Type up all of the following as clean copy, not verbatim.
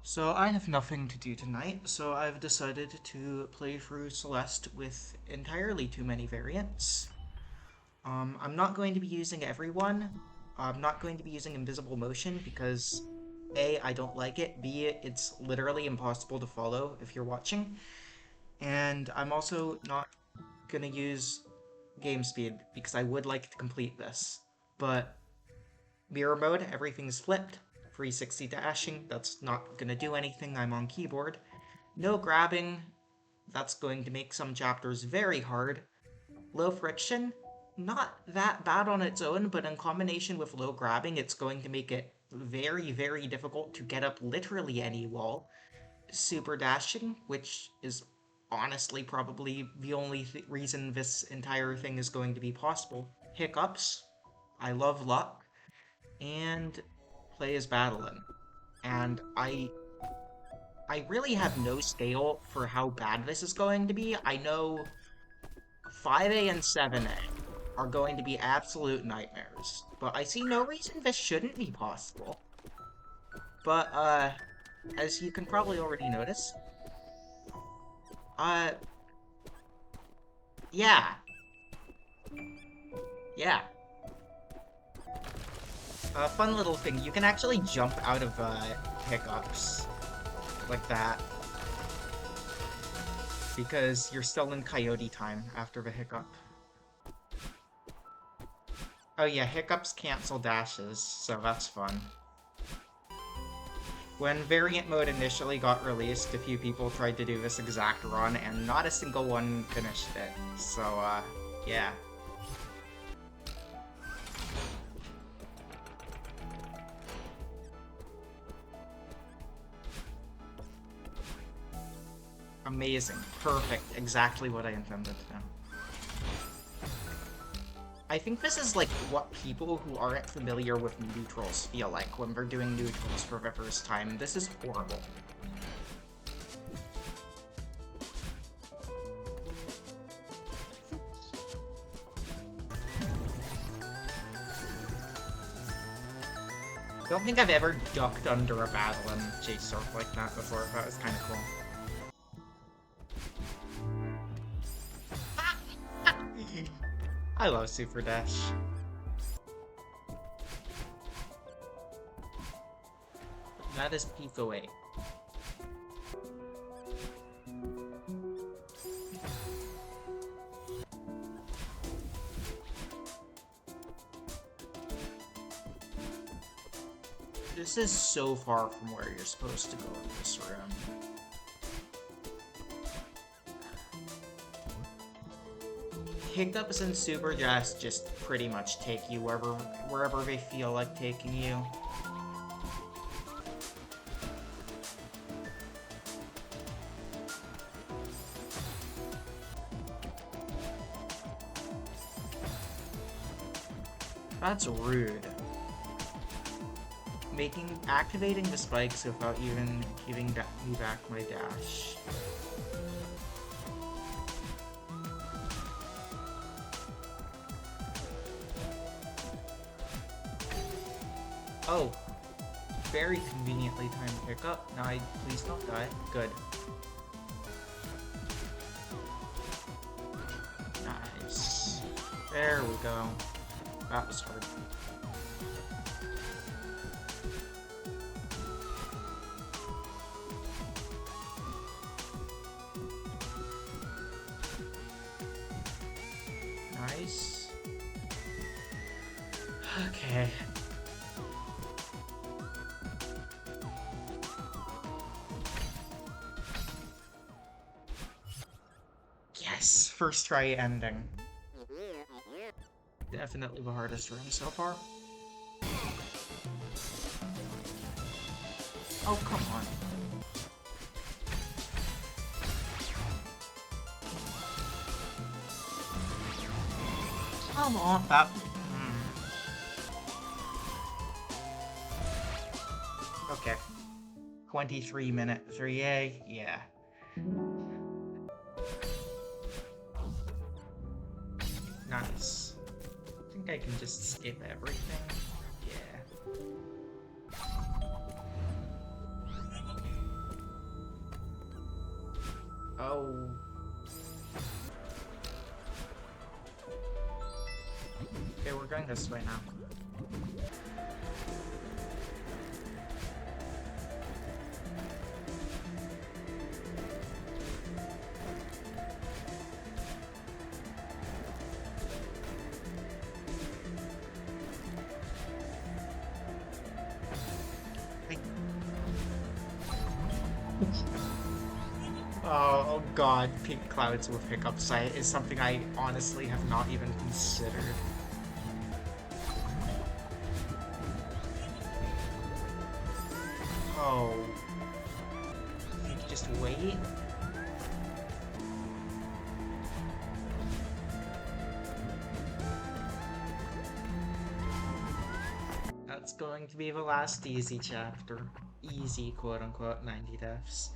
So I have nothing to do tonight, so I've decided to play through Celeste with entirely too many variants. I'm not going to be using everyone. I'm not going to be using invisible motion because A, I don't like it, B, it's literally impossible to follow if you're watching, and I'm also not gonna use game speed because I would like to complete this. But mirror mode, everything's flipped. 360 dashing, that's not gonna do anything, I'm on keyboard. No grabbing, that's going to make some chapters very hard. Low friction, not that bad on its own, but in combination with low grabbing, it's going to make it very, very difficult to get up literally any wall. Super dashing, which is honestly probably the only reason this entire thing is going to be possible. Hiccups, I love luck, and play as Battling. And I really have no scale for how bad this is going to be. I know 5A and 7A are going to be absolute nightmares, but I see no reason this shouldn't be possible. But, as you can probably already notice, uh, yeah, yeah. A fun little thing, you can actually jump out of, hiccups like that, because you're still in coyote time after the hiccup. Oh yeah, hiccups cancel dashes, so that's fun. When variant mode initially got released, a few people tried to do this exact run, and not a single one finished it. So, yeah. Amazing. Perfect. Exactly what I intended to do. I think this is like what people who aren't familiar with neutrals feel like when they're doing neutrals for the first time. This is horrible. I don't think I've ever ducked under a battle and chase surf like that before. That was kind of cool. I love Super Dash. That is Pico 8. This is so far from where you're supposed to go in this room. Hiccups and Super Dash just pretty much take you wherever they feel like taking you. That's rude. Activating the spikes without even giving me back my dash. Oh, very conveniently timed pickup. Now, please don't die. Good. Nice. There we go. That was hard. Nice. Okay. Yes! First try ending. Definitely the hardest room so far. Oh, come on. Come on, that... Okay. 23-minute 3A, yeah. Nice. I think I can just skip everything. Yeah. Oh. Okay, we're going this way now. Oh god, pink clouds with hiccups is something I honestly have not even considered. Oh. Just wait? That's going to be the last easy chapter. Easy, quote-unquote, 90 deaths.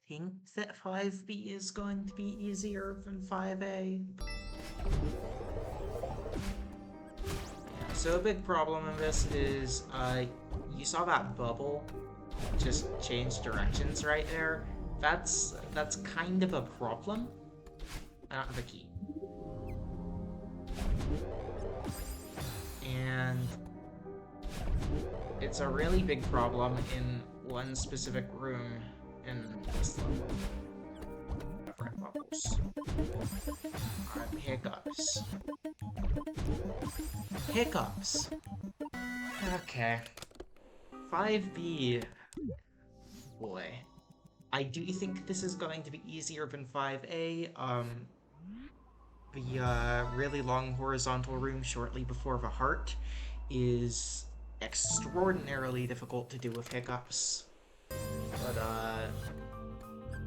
Think that 5B is going to be easier than 5A. So a big problem in this is, you saw that bubble just change directions right there? That's kind of a problem. I don't have a key. And it's a really big problem in one specific room in this level. Different levels. Hiccups. Hiccups! Okay. 5B. Boy. I do think this is going to be easier than 5A. The really long horizontal room shortly before the heart is extraordinarily difficult to do with hiccups. But,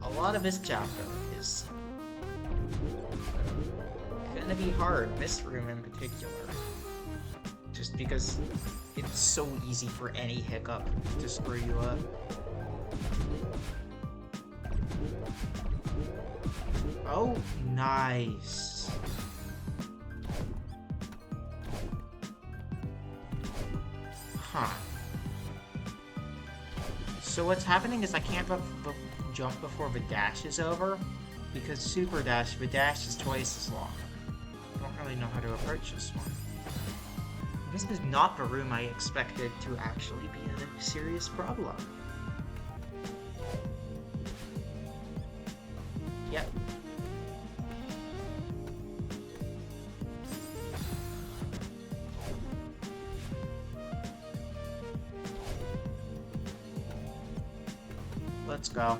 a lot of this chapter is gonna be hard, this room in particular. Just because it's so easy for any hiccup to screw you up. Oh, nice. Huh. So what's happening is I can't jump before the dash is over, because super dash, the dash is twice as long. I don't really know how to approach this one. This is not the room I expected to actually be a serious problem. Yep. Let's go.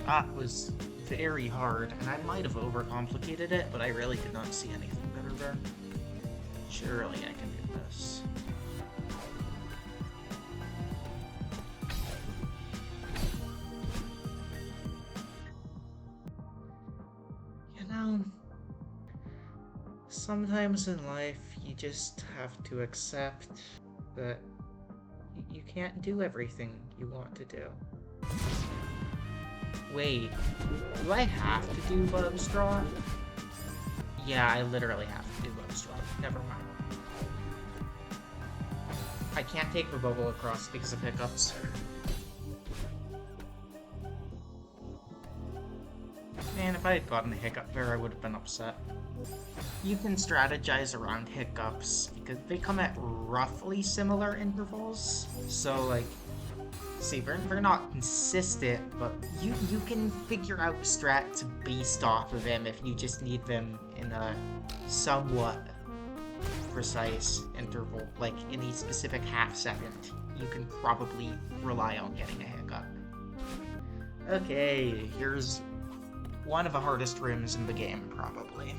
That was very hard, and I might have overcomplicated it, but I really did not see anything better there. Surely I can do this. You know, sometimes in life you just have to accept that you can't do everything you want to do. Wait, do I have to do Bub's Draw? Yeah, I literally have to do Bub's Draw. Never mind. I can't take the bubble across because of hiccups. Man, if I had gotten a hiccup there, I would have been upset. You can strategize around hiccups because they come at roughly similar intervals. So, like, see, they're not consistent, but you can figure out strats based off of them if you just need them in a somewhat precise interval, like in a specific half second. You can probably rely on getting a hiccup. Okay, here's one of the hardest rooms in the game, probably.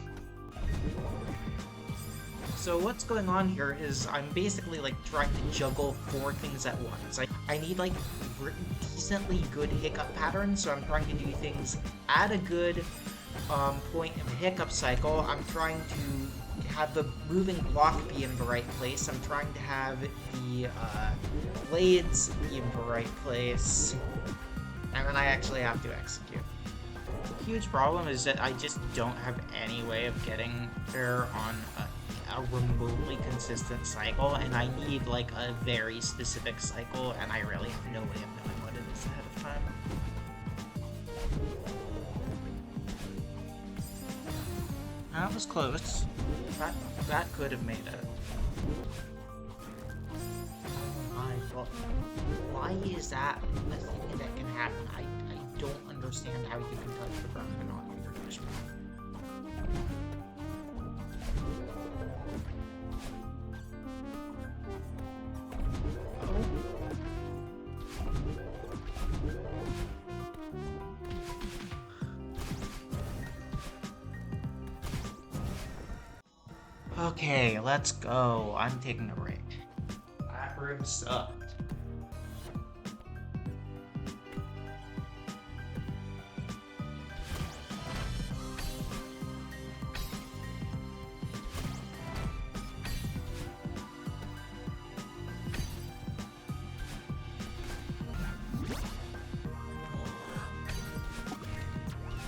So what's going on here is I'm basically like trying to juggle 4 things at once. I need like decently good hiccup patterns, so I'm trying to do things at a good point in the hiccup cycle. I'm trying to have the moving block be in the right place. I'm trying to have the blades be in the right place. And then I actually have to execute. The huge problem is that I just don't have any way of getting there on a remotely consistent cycle, and I need like a very specific cycle, and I really have no way of knowing what it is ahead of time. That was close. That could have made it. Oh my god. Why is that a thing that can happen? I don't understand how you can touch the ground and not use your dashboard. Okay, let's go. I'm taking a break. That room sucked.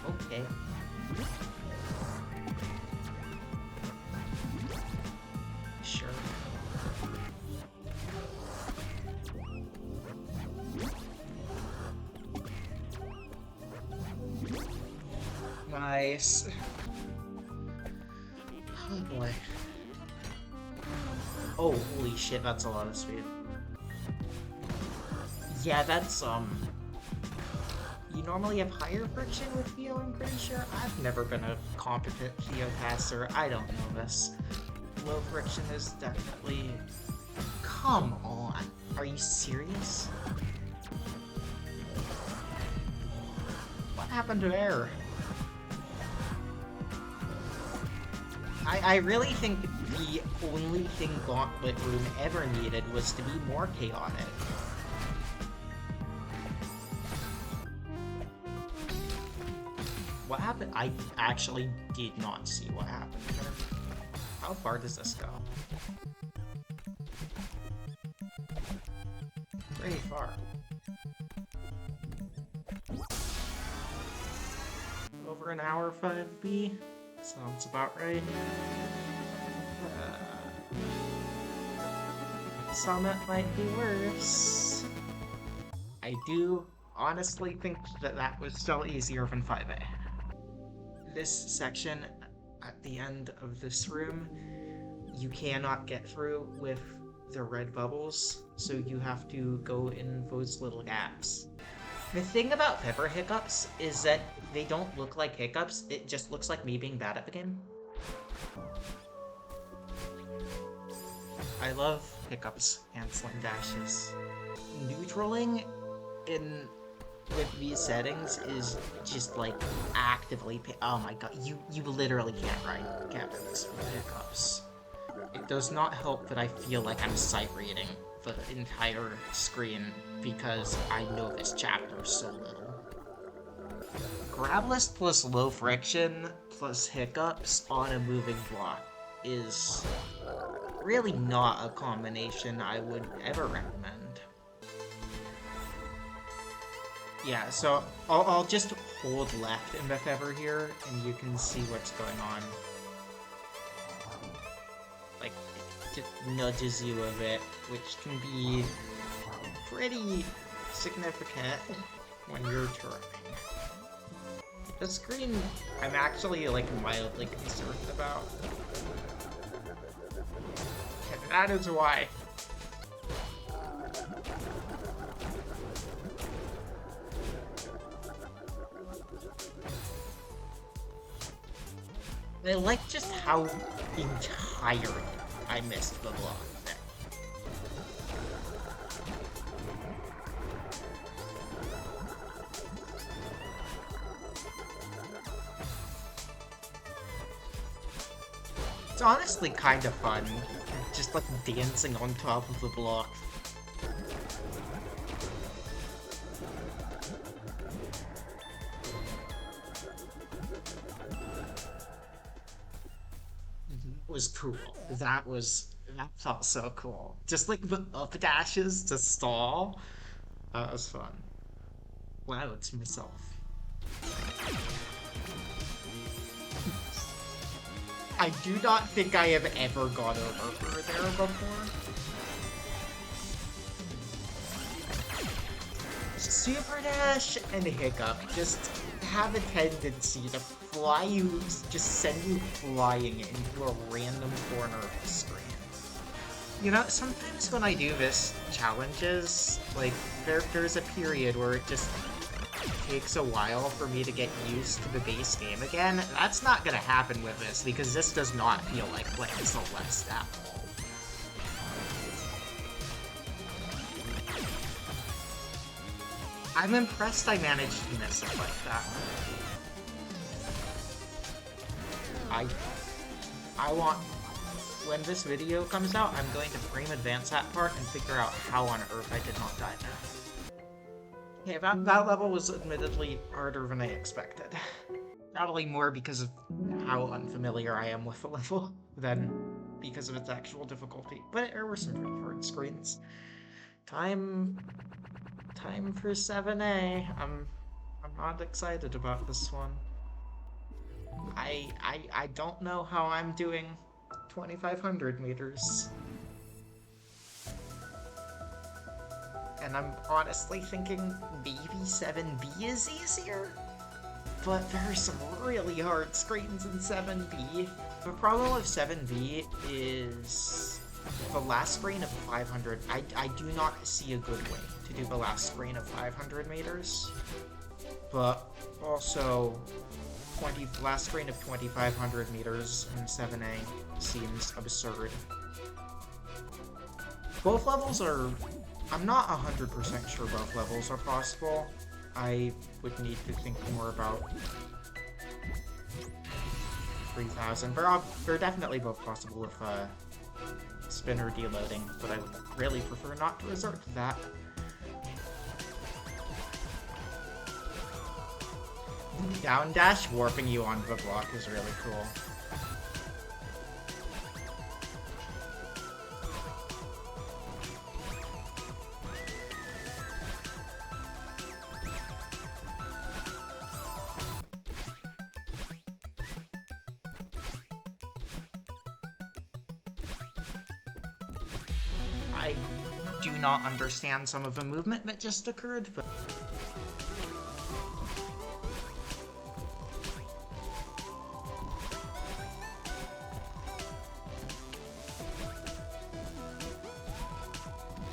Okay. Sure. Nice. Oh boy. Oh, holy shit, that's a lot of speed. Yeah, that's, you normally have higher friction with Theo, I'm pretty sure. I've never been a competent Theo passer. I don't know this. Low friction is definitely... Come on. Are you serious? What happened to air? I really think the only thing Gauntlet Room ever needed was to be more chaotic. What happened? I actually did not see what happened there. How far does this go? Pretty far. Over an hour 5B? Sounds about right. Summit might be worse. I do honestly think that that was still easier than 5A. This section at the end of this room, you cannot get through with the red bubbles, so you have to go in those little gaps. The thing about pepper hiccups is that they don't look like hiccups, it just looks like me being bad at the game. I love hiccups, canceling dashes. Neutraling with these settings is just like actively oh my god, you literally can't write captains with hiccups. It does not help that I feel like I'm sight reading the entire screen because I know this chapter so little. Grab list plus low friction plus hiccups on a moving block is really not a combination I would ever recommend. Yeah, so I'll just hold left in the feather here and you can see what's going on. Like, it just nudges you a bit, which can be pretty significant when you're turning. The screen, I'm actually, like, mildly concerned about. And that is why. I like just how entirely I missed the block there. It's honestly kind of fun, just like dancing on top of the block. Was cool. That felt so cool. Just like the up dashes to stall. That was fun. Wow, it's myself. I do not think I have ever gone over there before. Super dash and hiccup just have a tendency to fly you, just send you flying into a random corner of the screen. You know, sometimes when I do this challenges, like, there's a period where it just takes a while for me to get used to the base game again. That's not gonna happen with this, because this does not feel like playing Celeste at all. I'm impressed I managed to miss it like that. I want... When this video comes out, I'm going to frame advance that part and figure out how on earth I did not die there. Yeah, that level was admittedly harder than I expected. Probably more because of how unfamiliar I am with the level than because of its actual difficulty. But there were some pretty hard screens. Time for 7A. I'm not excited about this one. I don't know how I'm doing 2,500 meters. And I'm honestly thinking maybe 7B is easier? But there are some really hard screens in 7B. The problem with 7B is the last screen of 500. I do not see a good way to do the last screen of 500 meters. But also, the last screen of 2,500 meters in 7A seems absurd. Both levels are... I'm not 100% sure both levels are possible. I would need to think more about 3,000. They're definitely both possible with spinner deloading, but I would really prefer not to resort to that. Down dash warping you onto the block is really cool. I do not understand some of the movement that just occurred, but...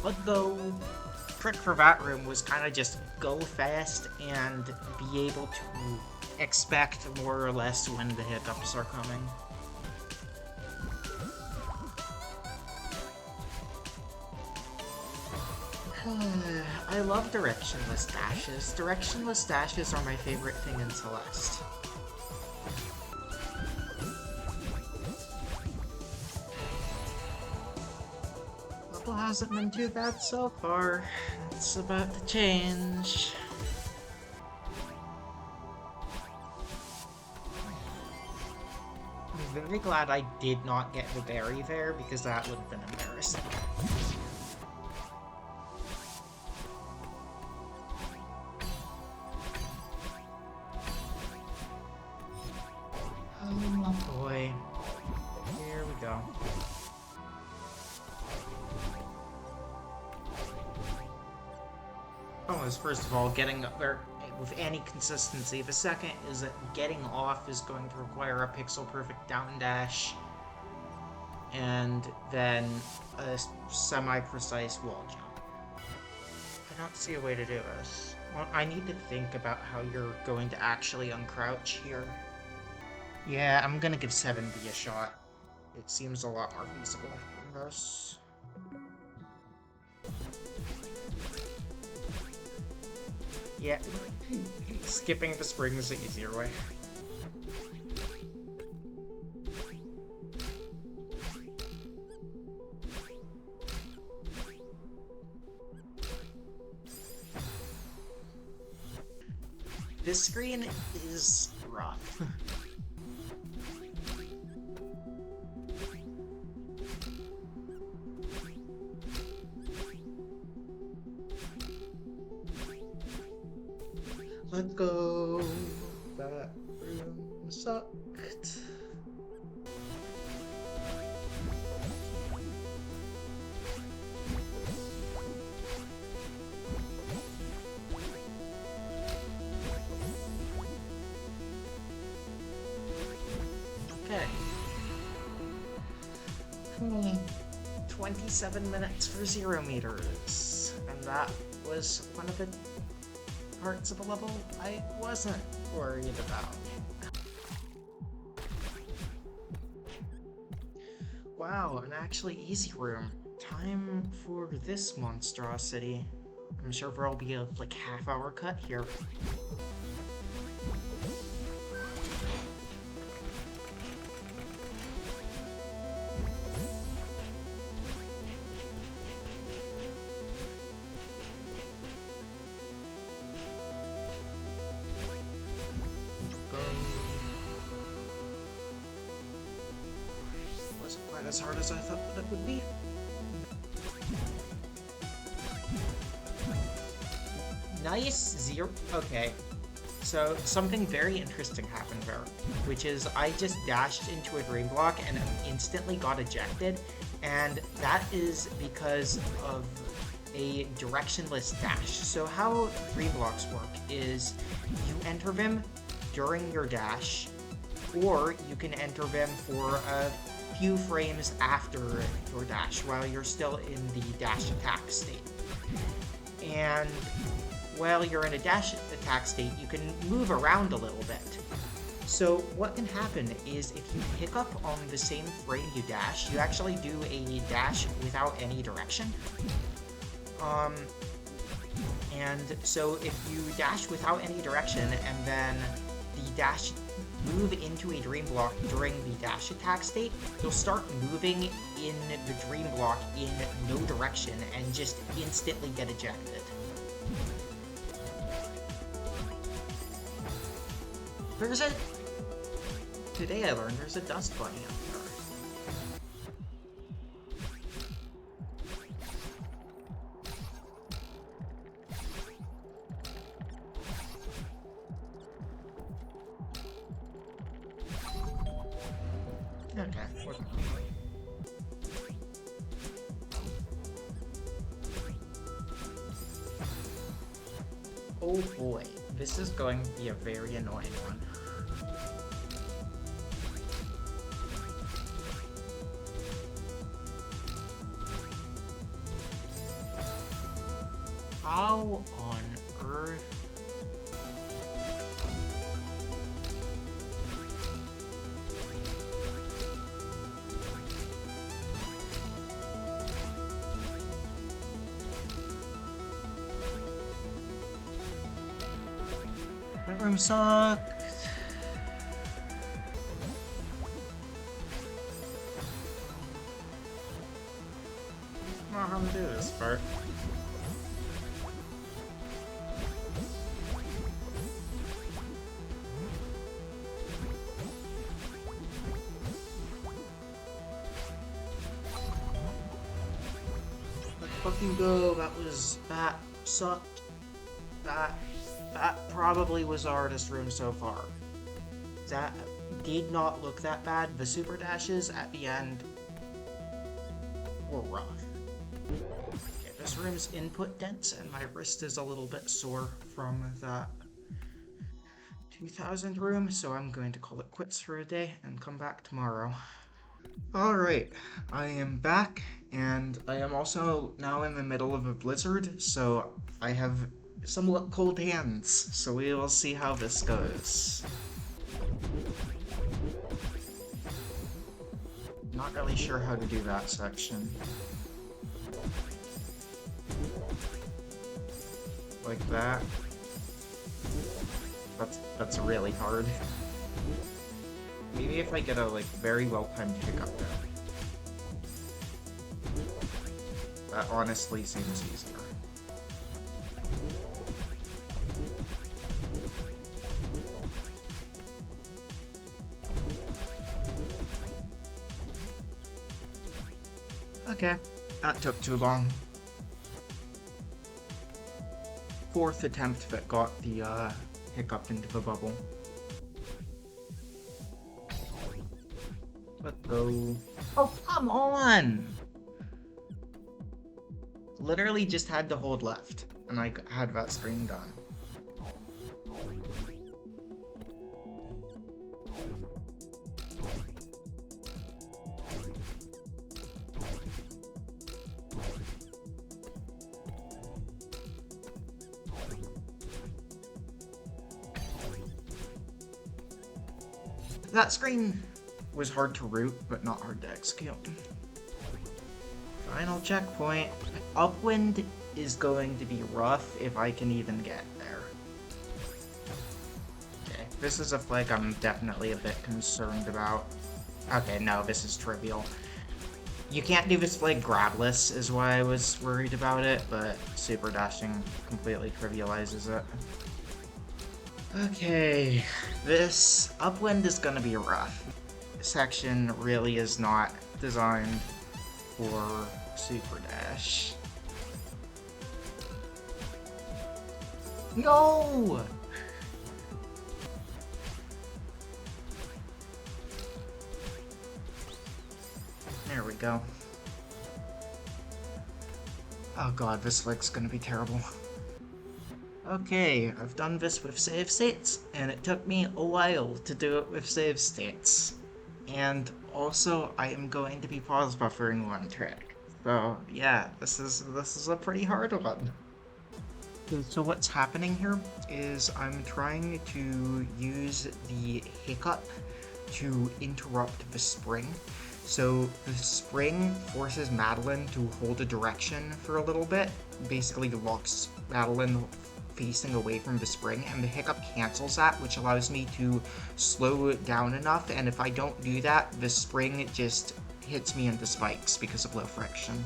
But the trick for that room was kind of just go fast and be able to expect more or less when the hiccups are coming. I love directionless dashes. Directionless dashes are my favorite thing in Celeste. Level hasn't been too bad so far. It's about to change. I'm very glad I did not get the berry there, because that would have been embarrassing. Oh boy. Here we go. First of all, getting up there with any consistency. The second is that getting off is going to require a pixel-perfect down dash, and then a semi-precise wall jump. I don't see a way to do this. Well, I need to think about how you're going to actually uncrouch here. Yeah, I'm gonna give 7B a shot. It seems a lot more feasible than this. Yeah, skipping the spring is the easier way. This screen is rough. Let's go. That room sucked. 27 minutes for 0 meters. And that was one of the parts of the level I wasn't worried about. Wow, an actually easy room. Time for this monstrosity. I'm sure there'll be a like half-hour cut here. Wasn't quite as hard as I thought that it would be. Nice zero. Okay. So something very interesting happened there, which is I just dashed into a dream block and instantly got ejected, and that is because of a directionless dash. So how dream blocks work is you enter them during your dash, or you can enter them for a few frames after your dash while you're still in the dash attack state. And while you're in a dash attack state, you can move around a little bit. So what can happen is if you pick up on the same frame you dash, you actually do a dash without any direction. And so if you dash without any direction and then the dash move into a dream block during the dash attack state, you'll start moving in the dream block in no direction and just instantly get ejected. Today I learned there's a dust bunny up there. Okay, wasn't Oh boy, this is going to be a very annoying one. How on earth? That room sucked. I don't know how to do this part. Let's fucking go. That sucked. That probably was the hardest room so far. That did not look that bad. The super dashes at the end were rough. Okay, this room's input dense and my wrist is a little bit sore from that 2000 room, so I'm going to call it quits for a day and come back tomorrow. Alright, I am back, and I am also now in the middle of a blizzard, so I have somewhat cold hands, so we will see how this goes. Not really sure how to do that section. Like that. That's really hard. Maybe if I get a like very well-timed hiccup there. That honestly seems easier. Okay, that took too long. Fourth attempt that got the hiccup into the bubble. Let's go. Oh, come on! Literally just had to hold left, and I had that screen done. that screen was hard to root, but not hard to execute. Final checkpoint. Upwind is going to be rough if I can even get there. Okay, this is a flag I'm definitely a bit concerned about. Okay, no, this is trivial. You can't do this flag grabless is why I was worried about it, but super dashing completely trivializes it. Okay, this upwind is gonna be rough. This section really is not designed for super dash. No! There we go. Oh god, this flag's gonna be terrible. Okay, I've done this with save states, and it took me a while to do it with save states. And also, I am going to be pause buffering one trick. So yeah, this is a pretty hard one. So what's happening here is I'm trying to use the hiccup to interrupt the spring. So the spring forces Madeline to hold a direction for a little bit, basically locks Madeline facing away from the spring, and the hiccup cancels that, which allows me to slow it down enough, and if I don't do that, the spring just hits me into spikes because of low friction.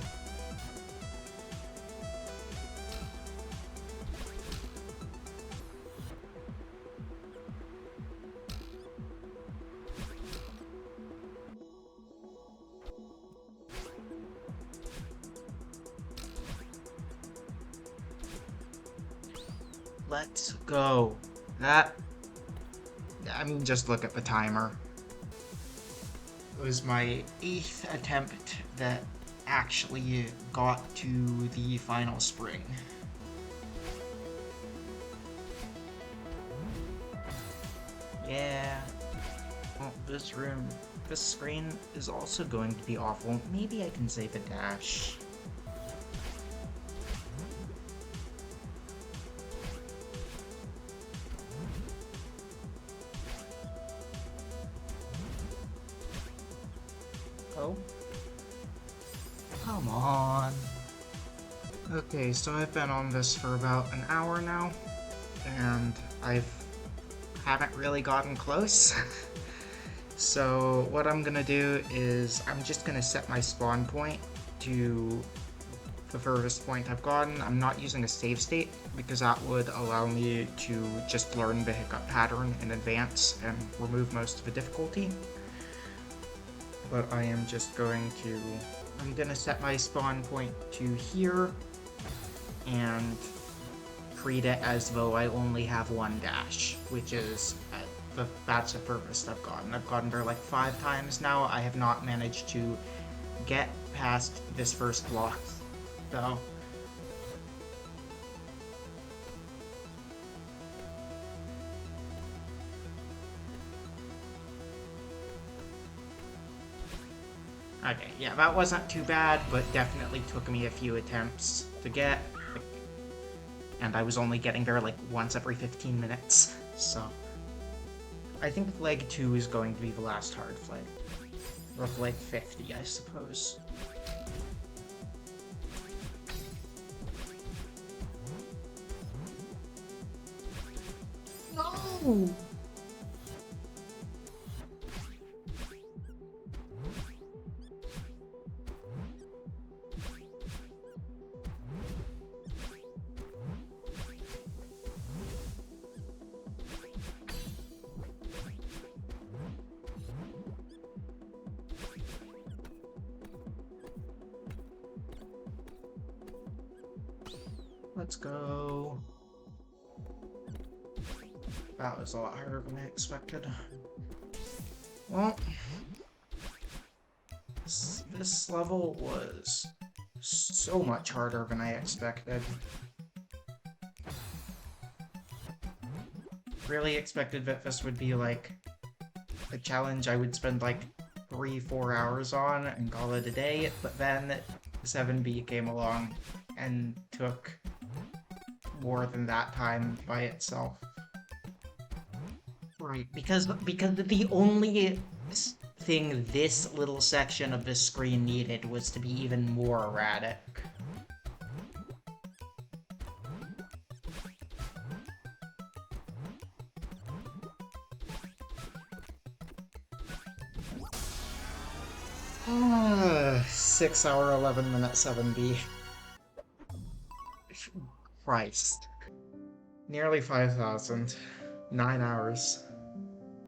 Let's go. I mean, just look at the timer. It was my 8th attempt that actually got to the final spring. Yeah. Oh, this screen is also going to be awful. Maybe I can save a dash. Oh. Come on. Okay, so I've been on this for about an hour now, and haven't really gotten close. So what I'm gonna do is I'm just gonna set my spawn point to the furthest point I've gotten. I'm not using a save state because that would allow me to just learn the hiccup pattern in advance and remove most of the difficulty. But I am just going to, I'm gonna set my spawn point to here and treat it as though I only have one dash, which is, that's the furthest I've gotten. I've gotten there like 5 times now. I have not managed to get past this first block, so. Okay, yeah, that wasn't too bad, but definitely took me a few attempts to get. And I was only getting there like once every 15 minutes, so. I think flag 2 is going to be the last hard flag. Or flag 50, I suppose. No! Let's go. That was a lot harder than I expected. Well, this level was so much harder than I expected. Really expected that this would be like a challenge I would spend like 3-4 hours on and call it a day, but then 7B came along and took more than that time by itself. Right, because the only thing this little section of the screen needed was to be even more erratic. Ah, 6 hour, 11 minute 7B. Christ. Nearly 5,000. 9 hours.